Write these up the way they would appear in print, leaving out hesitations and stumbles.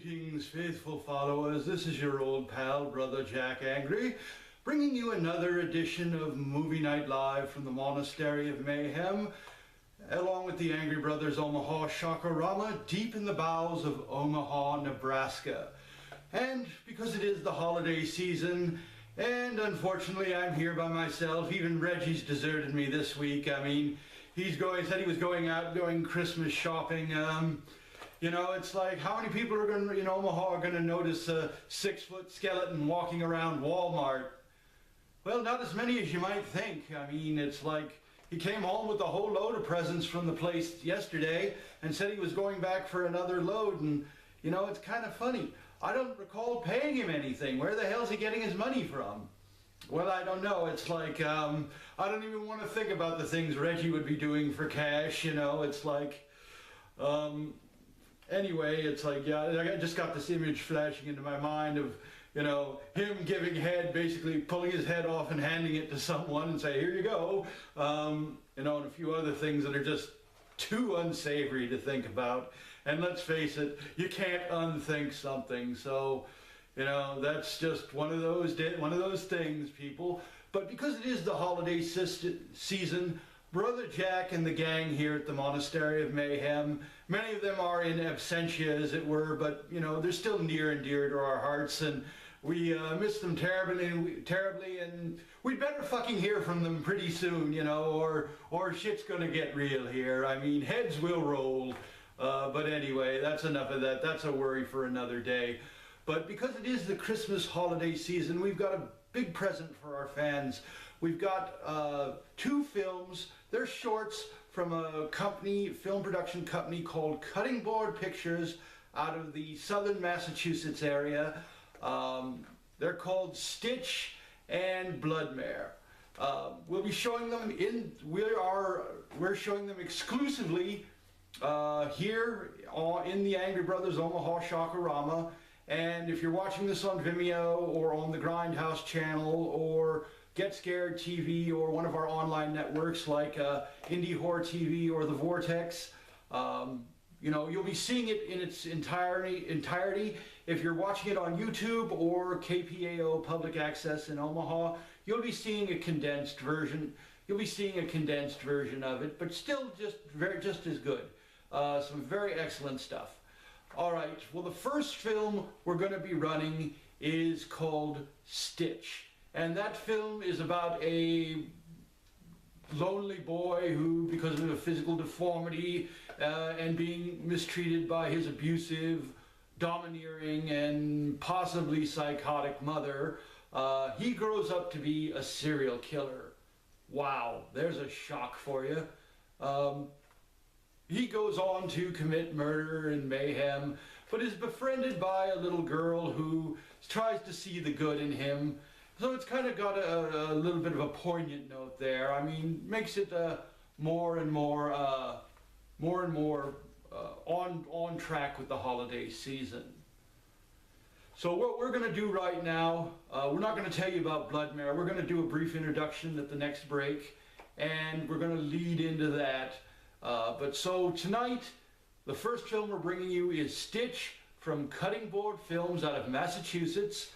Greetings, faithful followers. This is your old pal, Brother Jack Angry, bringing you another edition of Movie Night Live from the Monastery of Mayhem, along with the Angry Brothers Omaha shocker Rama, deep in the bowels of Omaha, Nebraska. And because it is the holiday season, and unfortunately I'm here by myself, even Reggie's deserted me this week. I mean, said he was going out doing Christmas shopping. You know, it's like, how many people are going to, in Omaha, are going to notice a 6-foot skeleton walking around Walmart? Well, not as many as you might think. I mean, it's like, he came home with a whole load of presents from the place yesterday and said he was going back for another load, and, you know, it's kind of funny. I don't recall paying him anything. Where the hell's he getting his money from? Well, I don't know. It's like, I don't even want to think about the things Reggie would be doing for cash, you know. It's like, anyway, it's like, yeah, I just got this image flashing into my mind of, you know, him giving head, basically pulling his head off and handing it to someone and say, here you go. You know, and a few other things that are just too unsavory to think about. And let's face it, you can't unthink something. So, you know, that's just one of those things, people. But because it is the holiday season, Brother Jack and the gang here at the Monastery of Mayhem, many of them are in absentia, as it were, but, you know, they're still near and dear to our hearts, and we miss them terribly, and we'd better fucking hear from them pretty soon, you know, or shit's gonna get real here. I mean, heads will roll, but anyway, that's enough of that. That's a worry for another day. But because it is the Christmas holiday season, we've got a big present for our fans. We've got 2 films. They're shorts from a film production company called Cutting Board Pictures out of the southern Massachusetts area. They're called Stich and Bloodmare. We'll be showing them we're showing them exclusively here in the Angry Brothers Omaha shocker Rama. And if you're watching this on Vimeo or on the Grindhouse channel or Get Scared TV or one of our online networks like Indie Horror TV or The Vortex, you know, you'll be seeing it in its entirety. If you're watching it on YouTube or KPAO Public Access in Omaha, you'll be seeing a condensed version. You'll be seeing a condensed version of it, but still just as good. Some very excellent stuff. All right, well, the first film we're going to be running is called Stich. And that film is about a lonely boy who, because of a physical deformity and being mistreated by his abusive, domineering, and possibly psychotic mother, he grows up to be a serial killer. Wow, there's a shock for you. He goes on to commit murder and mayhem, but is befriended by a little girl who tries to see the good in him. So it's kind of got a little bit of a poignant note there. I mean, makes it more and more on track with the holiday season. So what we're going to do right now, we're not going to tell you about Bloodmare. We're going to do a brief introduction at the next break, and we're going to lead into that. But so tonight, the first film we're bringing you is Stich from Cutting Board Films out of Massachusetts,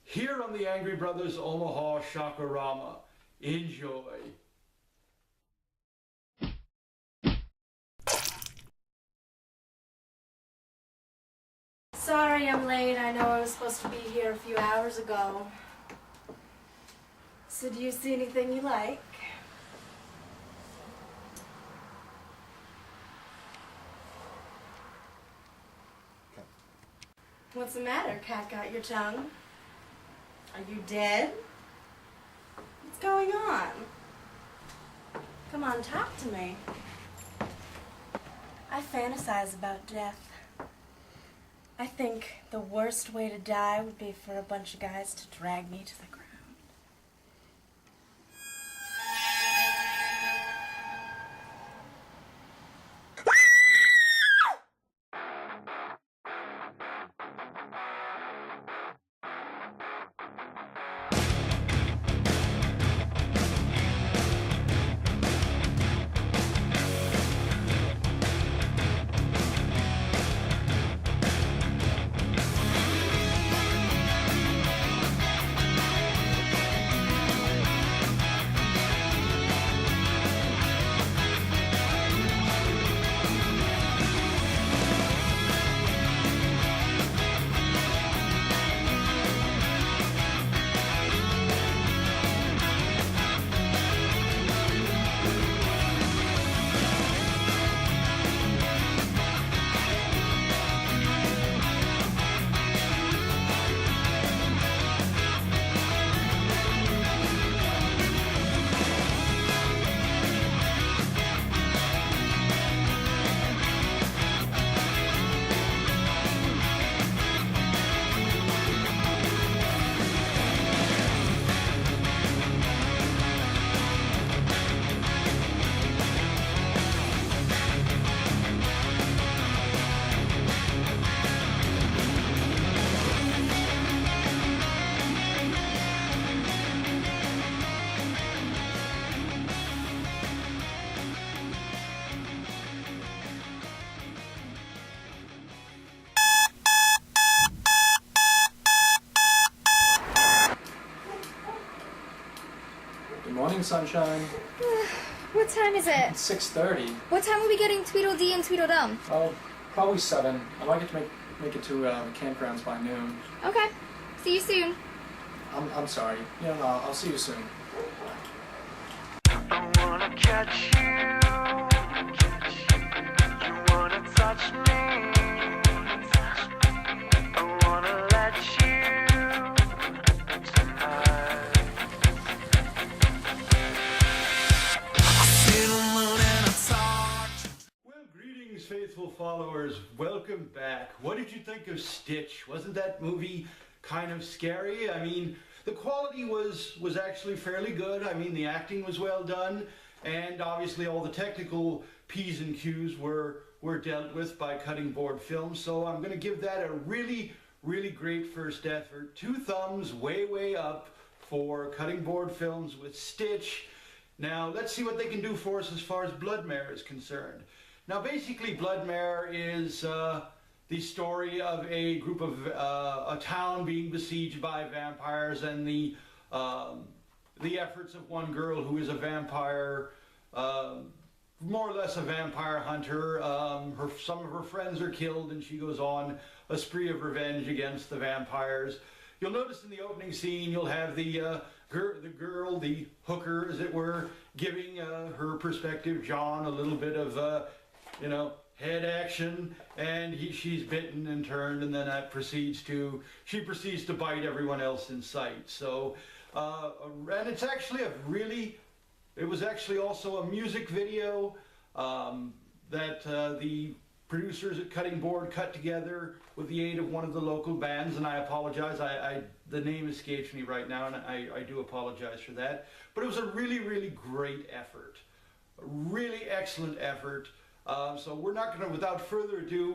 here on the Angry Brothers Omaha shocker Rama. Enjoy. Sorry I'm late. I know I was supposed to be here a few hours ago. So do you see anything you like? What's the matter? Cat got your tongue? Are you dead? What's going on? Come on, talk to me. I fantasize about death. I think the worst way to die would be for a bunch of guys to drag me to the ground. Morning, sunshine. What time is it? It's 6:30. What time are we getting Tweedledee and Tweedledum? Oh, probably 7. I'd like it to make it to the campgrounds by noon. Okay. See you soon. I'm sorry. Yeah, no, I'll see you soon. I wanna catch you. You wanna touch me. I wanna let you tonight. I see the moon and I talk. Well, greetings, faithful followers. Welcome back. What did you think of Stitch? Wasn't that movie kind of scary? I mean, the quality was actually fairly good. I mean, the acting was well done, and obviously all the technical P's and Q's were dealt with by Cutting Board Films. So I'm going to give that a really, really great first effort. 2 thumbs way up for Cutting Board Films with Stitch. Now, let's see what they can do for us as far as Bloodmare is concerned. Now, basically, Bloodmare is the story of a group of a town being besieged by vampires, and the efforts of one girl who is a vampire, more or less a vampire hunter. Some of her friends are killed, and she goes on a spree of revenge against the vampires. You'll notice in the opening scene, you'll have the girl, the hooker, as it were, giving her prospective John a little bit of, head action, and she's bitten and turned, and then she proceeds to bite everyone else in sight. So, and it's actually it was actually also a music video that the producers at Cutting Board cut together with the aid of one of the local bands, and I apologize, the name escapes me right now, and I do apologize for that. But it was a really great effort, a really excellent effort. So we're not going to, without further ado,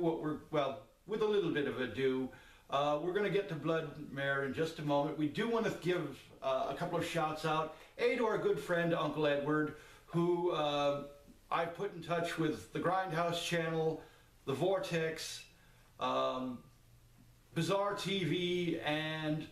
with a little bit of ado, we're going to get to Bloodmare in just a moment. We do want to give a couple of shouts out, to our good friend Uncle Edward, who I've put in touch with the Grindhouse channel, the Vortex, Bizarre TV, and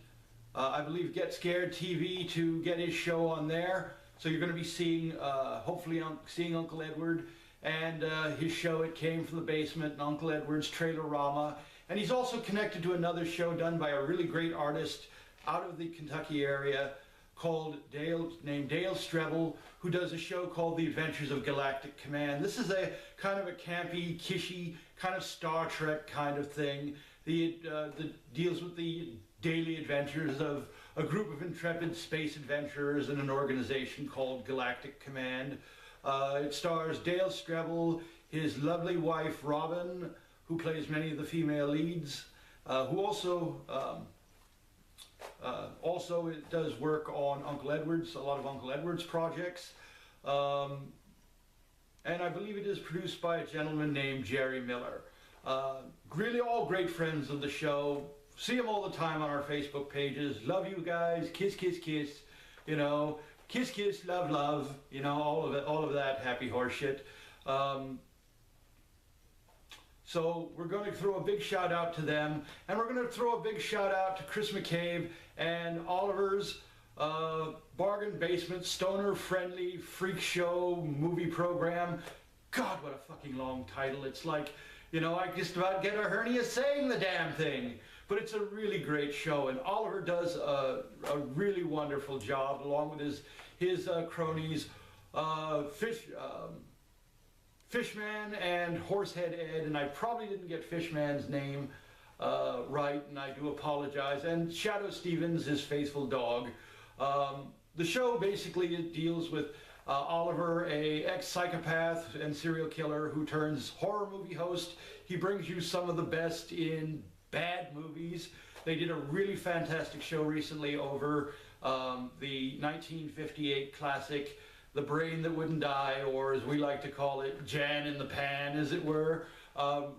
I believe Get Scared TV to get his show on there. So you're going to be seeing, hopefully seeing Uncle Edward and his show, It Came From the Basement, and Uncle Edward's trailer Rama. And he's also connected to another show done by a really great artist out of the Kentucky area named Dale Strebel, who does a show called The Adventures of Galactic Command. This is a kind of a campy, kishy, kind of Star Trek kind of thing. That deals with the daily adventures of a group of intrepid space adventurers in an organization called Galactic Command. It stars Dale Strebel, his lovely wife Robin, who plays many of the female leads, who also does work on Uncle Edward's, a lot of Uncle Edward's projects. And I believe it is produced by a gentleman named Jerry Miller. Really all great friends of the show. See them all the time on our Facebook pages. Love you guys. Kiss, kiss, kiss. Kiss, kiss, love, love, all of that happy horse shit. So we're going to throw a big shout out to them, and we're going to throw a big shout out to Chris McCabe and Oliver's Bargain Basement Stoner Friendly Freak Show movie program. God, what a fucking long title. It's like, I just about get a hernia saying the damn thing. But it's a really great show, and Oliver does a really wonderful job, along with his cronies, Fishman and Horsehead Ed, and I probably didn't get Fishman's name right, and I do apologize, and Shadow Stevens, his faithful dog. The show basically deals with Oliver, a ex-psychopath and serial killer who turns horror movie host. He brings you some of the best in bad movies. They did a really fantastic show recently over the 1958 classic The Brain That Wouldn't Die, or as we like to call it, Jan in the Pan, as it were.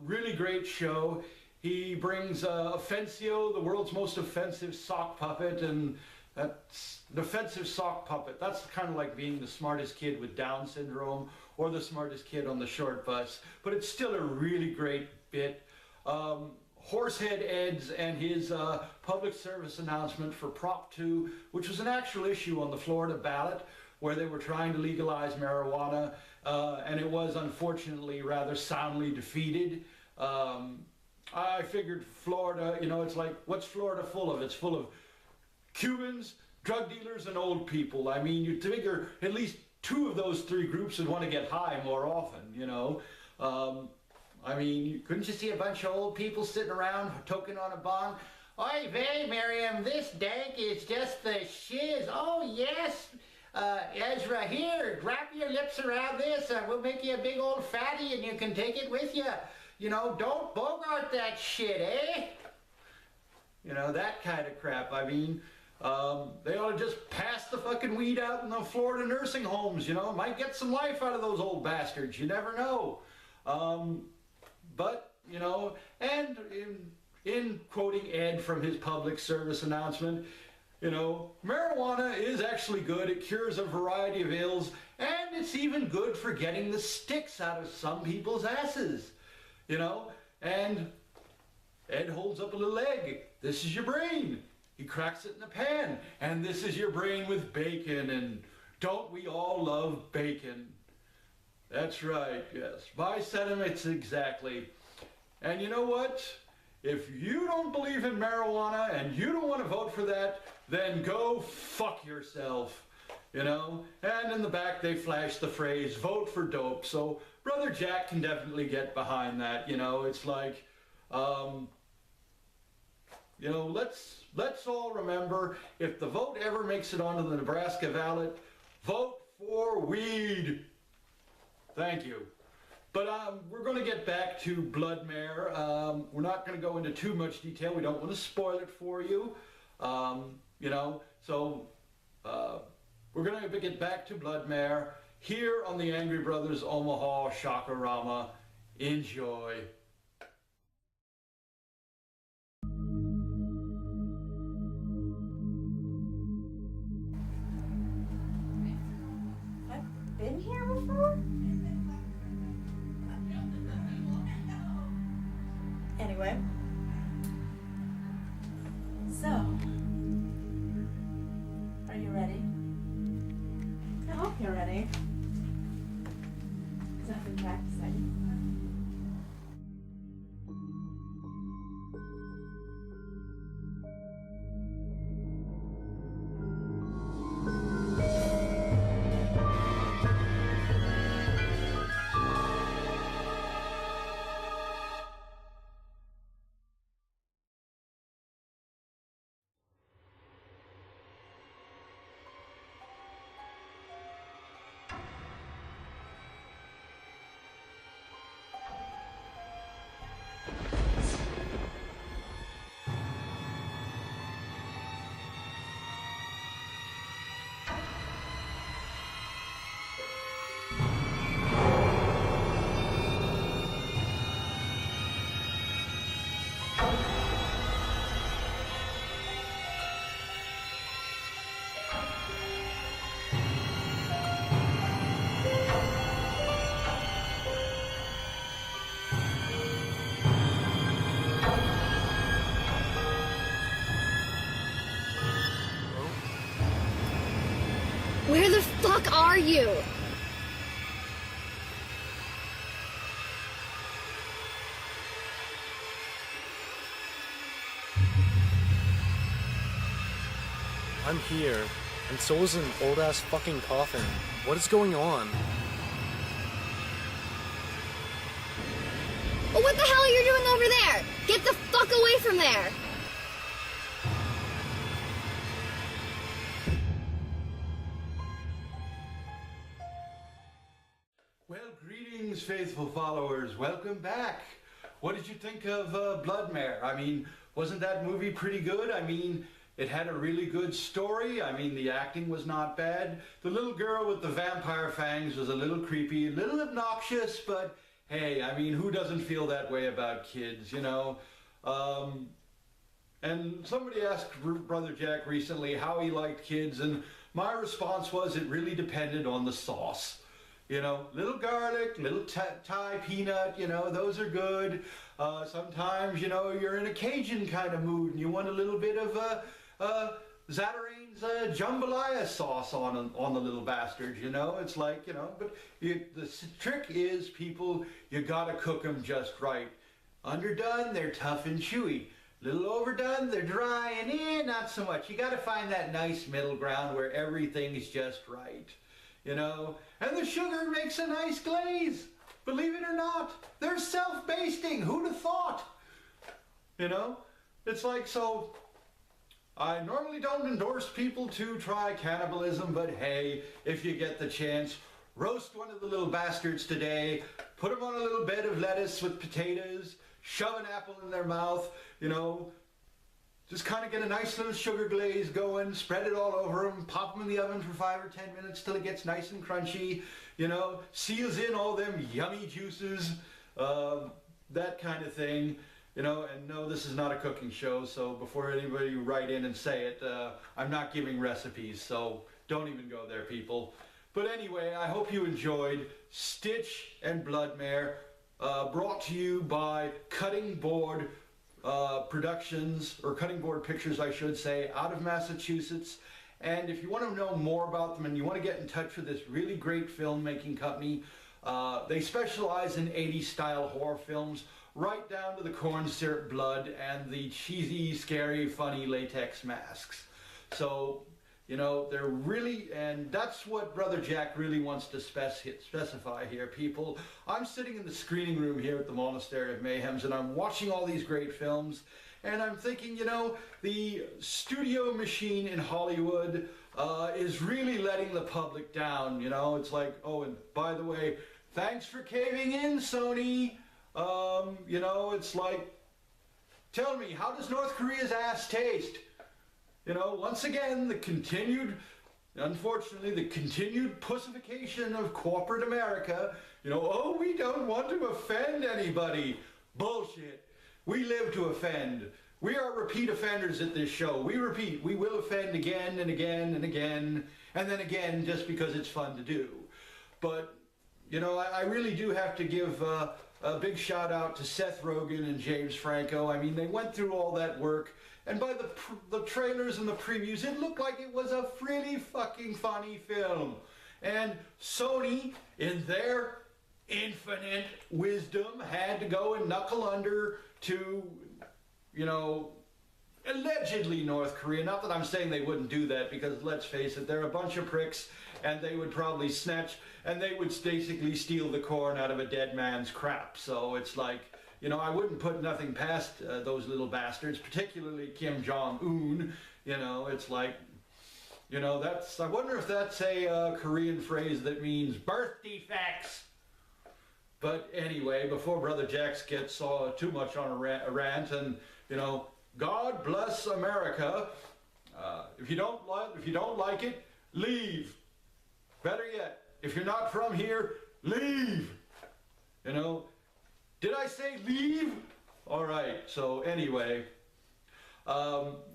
Really great show. He brings Offensio, the world's most offensive sock puppet, and that's an offensive sock puppet. That's kind of like being the smartest kid with Down syndrome or the smartest kid on the short bus, but it's still a really great bit. Horsehead Ed's and his public service announcement for Prop 2, which was an actual issue on the Florida ballot, where they were trying to legalize marijuana, and it was unfortunately rather soundly defeated. I figured Florida, you know, it's like, what's Florida full of? It's full of Cubans, drug dealers, and old people. I mean, you'd figure at least two of those three groups would want to get high more often, you know. I mean, couldn't you see a bunch of old people sitting around toking on a bong? Oy vey, Miriam, this dank is just the shiz. Oh, yes. Ezra, here, wrap your lips around this. We'll make you a big old fatty and you can take it with you. You know, don't bogart that shit, eh? You know, that kind of crap. I mean, they ought to just pass the fucking weed out in the Florida nursing homes, you know. Might get some life out of those old bastards. You never know. But, you know, and in quoting Ed from his public service announcement, you know, marijuana is actually good. It cures a variety of ills, and it's even good for getting the sticks out of some people's asses, you know. And Ed holds up a little egg. This is your brain. He cracks it in the pan, and this is your brain with bacon, and don't we all love bacon? That's right, yes. My sentiments exactly. And you know what? If you don't believe in marijuana and you don't want to vote for that, then go fuck yourself, you know? And in the back they flash the phrase, vote for dope. So Brother Jack can definitely get behind that, you know? It's like, you know, let's all remember, if the vote ever makes it onto the Nebraska ballot, vote for weed. Thank you. But we're going to get back to Bloodmare. We're not going to go into too much detail. We don't want to spoil it for you. You know, so we're going to get back to Bloodmare here on the Angry Brothers Omaha Shaka Rama. Enjoy. I've been here before? Anyway, so, are you ready? I hope you're ready, because I've been practicing. Where the fuck are you? I'm here, and so is an old-ass fucking coffin. What is going on? Well, what the hell are you doing over there? Get the fuck away from there! Well, greetings, faithful followers. Welcome back. What did you think of Bloodmare? I mean, wasn't that movie pretty good? I mean, it had a really good story. I mean, the acting was not bad. The little girl with the vampire fangs was a little creepy, a little obnoxious, but hey, I mean, who doesn't feel that way about kids, you know? And somebody asked Brother Jack recently how he liked kids, and my response was it really depended on the sauce. You know, little garlic, little Thai peanut, you know, those are good. Sometimes, you know, you're in a Cajun kind of mood and you want a little bit of Zatarain's jambalaya sauce on the little bastards, you know? It's like, you know, but the trick is, people, you gotta cook them just right. Underdone, they're tough and chewy. Little overdone, they're dry and not so much. You gotta find that nice middle ground where everything's just right, you know? And the sugar makes a nice glaze. Believe it or not, they're self-basting. Who'd have thought? You know? It's like, so, I normally don't endorse people to try cannibalism, but hey, if you get the chance, roast one of the little bastards today, put them on a little bed of lettuce with potatoes, shove an apple in their mouth, you know, just kind of get a nice little sugar glaze going, spread it all over them, pop them in the oven for 5 or 10 minutes till it gets nice and crunchy, you know, seals in all them yummy juices, that kind of thing, you know. And no, this is not a cooking show, so before anybody write in and say it, I'm not giving recipes, so don't even go there, people. But anyway, I hope you enjoyed Stich and Bloodmare, brought to you by Cutting Board Productions, or Cutting Board Pictures, I should say, out of Massachusetts. And if you want to know more about them and you want to get in touch with this really great filmmaking company, they specialize in 80s style horror films, right down to the corn syrup blood and the cheesy, scary, funny latex masks. So, you know, they're really, and that's what Brother Jack really wants to specify here, people. I'm sitting in the screening room here at the Monastery of Mayhems, and I'm watching all these great films, and I'm thinking, you know, the studio machine in Hollywood is really letting the public down, you know. It's like, oh, and by the way, thanks for caving in, Sony. You know, it's like, tell me, how does North Korea's ass taste? You know, once again, unfortunately, the continued pussification of corporate America. You know, oh, we don't want to offend anybody. Bullshit. We live to offend. We are repeat offenders at this show. We repeat. We will offend again and again and again, and then again, just because it's fun to do. But, you know, I really do have to give a big shout out to Seth Rogen and James Franco. I mean, they went through all that work. And by the trailers and the previews, it looked like it was a really fucking funny film. And Sony, in their infinite wisdom, had to go and knuckle under to, you know, allegedly North Korea. Not that I'm saying they wouldn't do that, because let's face it, they're a bunch of pricks, and they would probably snatch, and they would basically steal the corn out of a dead man's crap. So it's like, you know, I wouldn't put nothing past those little bastards, particularly Kim Jong-un. You know, it's like, you know, that's, I wonder if that's a Korean phrase that means birth defects. But anyway, before Brother Jax gets too much on a rant, and, you know, God bless America. If you don't like it, leave. Better yet, if you're not from here, leave. You know. Did I say leave? All right, so anyway,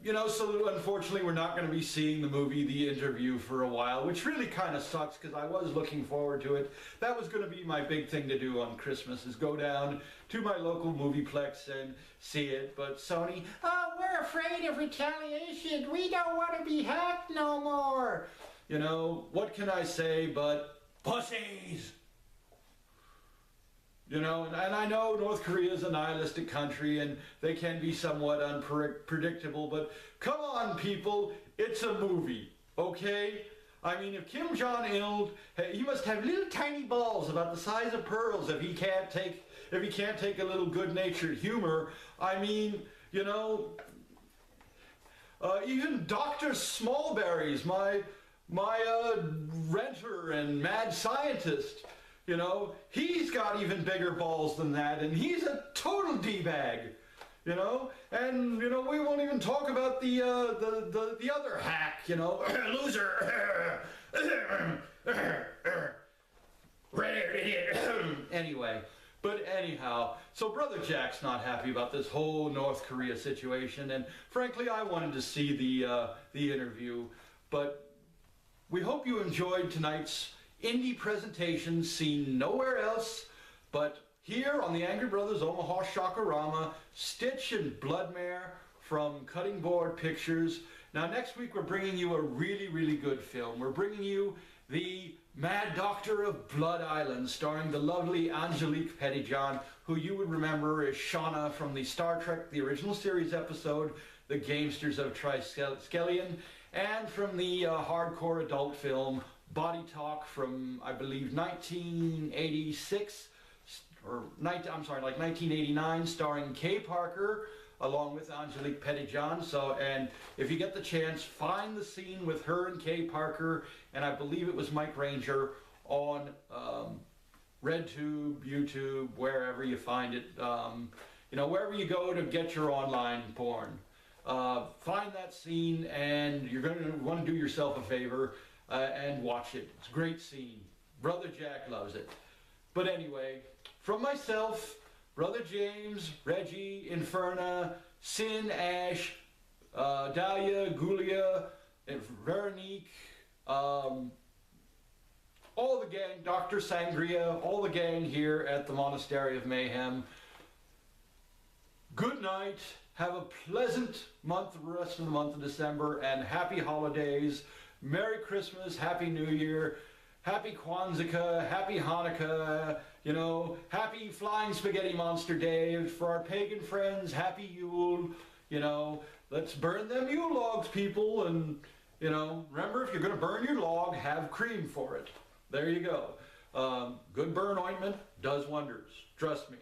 you know, so unfortunately we're not going to be seeing the movie The Interview for a while, which really kind of sucks, because I was looking forward to it. That was going to be my big thing to do on Christmas, is go down to my local movieplex and see it. But Sony, oh, we're afraid of retaliation. We don't want to be hacked no more. You know, what can I say but pussies? You know, and I know North Korea is a nihilistic country and they can be somewhat unpredictable, but come on, people, it's a movie, okay? I mean, if Kim Jong-il, he must have little tiny balls about the size of pearls if he can't take a little good-natured humor. I mean, you know, even Dr. Smallberries, my renter and mad scientist, you know, he's got even bigger balls than that, and he's a total D-bag, you know. And you know, we won't even talk about the other hack, you know, loser. Anyway, but anyhow, so Brother Jack's not happy about this whole North Korea situation, and frankly, I wanted to see the interview, but we hope you enjoyed tonight's indie presentation seen nowhere else but here on the Angry Brothers Omaha Rama, Stich and Bloodmare from Cutting Board Pictures. Now next week we're bringing you a really, really good film. We're bringing you The Mad Doctor of Blood Island, starring the lovely Angelique Pettyjohn, who you would remember as Shauna from the Star Trek, the original series episode, The Gamesters of Triskelion, and from the hardcore adult film Body Talk from, I believe, 1986, or like 1989, starring Kay Parker, along with Angelique Pettyjohn. So, and if you get the chance, find the scene with her and Kay Parker, and I believe it was Mike Ranger, on RedTube, YouTube, wherever you find it. You know, wherever you go to get your online porn. Find that scene, and you're going to want to do yourself a favor and watch it. It's a great scene. Brother Jack loves it. But anyway, from myself, Brother James, Reggie, Inferna, Sin, Ash, Dahlia, Gulia, and Veronique, all the gang, Dr. Sangria, all the gang here at the Monastery of Mayhem. Good night. Have a pleasant month, the rest of the month of December, and happy holidays. Merry Christmas, Happy New Year, Happy Kwanzaa, Happy Hanukkah, you know, Happy Flying Spaghetti Monster Day. For our pagan friends, Happy Yule, you know, let's burn them Yule logs, people, and, you know, remember, if you're going to burn your log, have cream for it. There you go. Good burn ointment does wonders, trust me.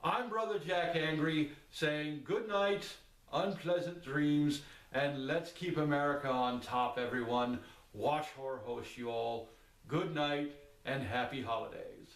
I'm Brother Jack Angry, saying good night, unpleasant dreams, and let's keep America on top, everyone. Watch Horror Host, you all. Good night and happy holidays.